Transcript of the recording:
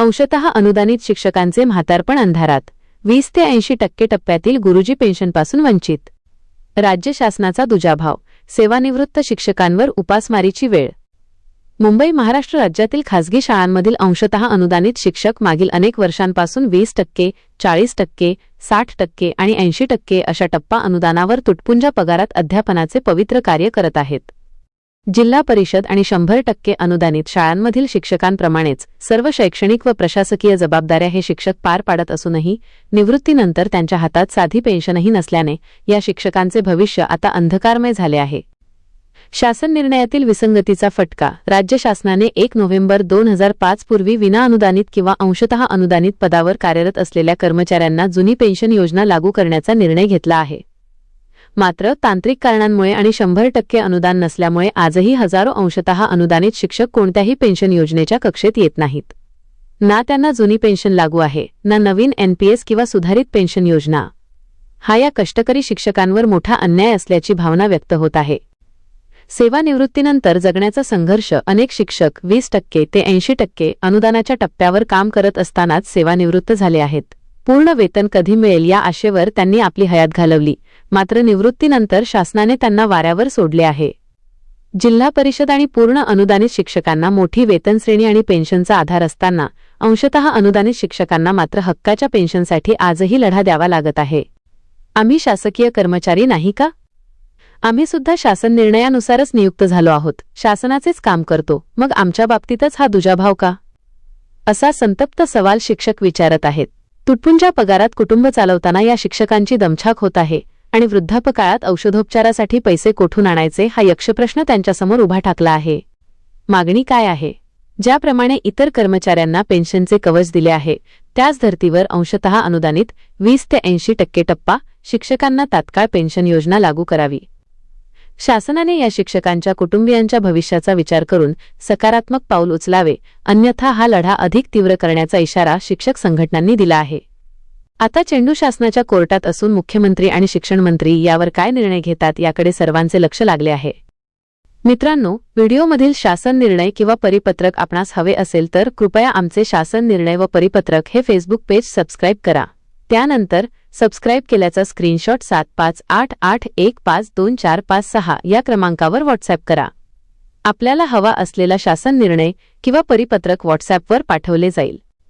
अंशतः अनुदानित शिक्षकांचे म्हातारपण अंधारात, 20 ते 80% टप्प्यातील गुरुजी पेन्शनपासून वंचित. राज्य शासनाचा दुजाभाव, सेवानिवृत्त शिक्षकांवर उपासमारीची वेळ. मुंबई महाराष्ट्र राज्यातील खासगी शाळांमधील अंशतः अनुदानित शिक्षक मागील अनेक वर्षांपासून 20%, 40%, 60% आणि 80% अशा टप्पा अनुदानावर तुटपुंजा पगारात अध्यापनाचे पवित्र कार्य करत आहेत. जिल्हा परिषद आणि 100% अनुदानित शाळांमधील शिक्षकांप्रमाणेच सर्व शैक्षणिक व प्रशासकीय जबाबदाऱ्या हे शिक्षक पार पाडत असूनही निवृत्तीनंतर त्यांच्या हातात साधी पेन्शनही नसल्याने या शिक्षकांचे भविष्य आता अंधकारमय झाले आहे. शासन निर्णयातील विसंगतीचा फटका. राज्य शासनाने 1 नोव्हेंबर 2005 पूर्वी विनाअनुदानित किंवा अंशतः अनुदानित पदावर कार्यरत असलेल्या कर्मचाऱ्यांना जुनी पेन्शन योजना लागू करण्याचा निर्णय घेतला आहे. मात्र तांत्रिक कारणांमुळे आणि 100% अनुदान नसल्यामुळे आजही हजारो अंशतः अनुदानित शिक्षक कोणत्याही पेन्शन योजनेच्या कक्षेत येत नाहीत. ना त्यांना जुनी पेन्शन लागू आहे, ना नवीन NPS किंवा सुधारित पेन्शन योजना. हा या कष्टकरी शिक्षकांवर मोठा अन्याय असल्याची भावना व्यक्त होत आहे. सेवानिवृत्तीनंतर जगण्याचा संघर्ष. अनेक शिक्षक 20% ते 80% अनुदानाच्या टप्प्यावर काम करत असतानाच सेवानिवृत्त झाले आहेत. पूर्ण वेतन कधी मिळेल या आशेवर त्यांनी आपली हयात घालवली, मात्र निवृत्तीनंतर शासनाने त्यांना वाऱ्यावर सोडले आहे. जिल्हा परिषद आणि पूर्ण अनुदानित शिक्षकांना मोठी वेतन श्रेणी आणि पेन्शनचा आधार असताना अंशतः अनुदानित शिक्षकांना मात्र हक्काच्या पेन्शनसाठी आजही लढा द्यावा लागत आहे. आम्ही शासकीय कर्मचारी नाही का? आम्ही सुद्धा शासन निर्णयानुसारच नियुक्त झालो आहोत, शासनाचेच काम करतो, मग आमच्या बाबतीतच हा दुजाभाव का? असा संतप्त सवाल शिक्षक विचारत आहेत. तुटपुंजा पगारात कुटुंब चालवताना या शिक्षकांची दमछाक होत आहे आणि वृद्धापकाळात औषधोपचारासाठी पैसे कोठून आणायचे हा यक्षप्रश्न त्यांच्यासमोर उभा ठाकला आहे. मागणी काय आहे? ज्याप्रमाणे इतर कर्मचाऱ्यांना पेन्शनचे कवच दिले आहे, त्याच धर्तीवर अंशतः अनुदानित 20 ते 80% टप्पा शिक्षकांना तात्काळ पेन्शन योजना लागू करावी. शासनाने या शिक्षकांच्या कुटुंबियांच्या भविष्याचा विचार करून सकारात्मक पाऊल उचलावे, अन्यथा हा लढा अधिक तीव्र करण्याचा इशारा शिक्षक संघटनांनी दिला आहे. आता चेंडू शासनाच्या कोर्टात असून मुख्यमंत्री आणि शिक्षण मंत्री यावर काय निर्णय घेतात याकडे सर्वांचे लक्ष लागले आहे. मित्रांनो, व्हिडिओमधील शासन निर्णय किंवा परिपत्रक आपणास हवे असेल तर कृपया आमचे शासन निर्णय व परिपत्रक हे फेसबुक पेज सबस्क्राईब करा. त्यानंतर सबस्क्राईब केल्याचा स्क्रीनशॉट 7588152456 या क्रमांकावर व्हॉट्सॲप करा. आपल्याला हवा असलेला शासन निर्णय किंवा परिपत्रक व्हॉट्सॲपवर पाठवले जाईल.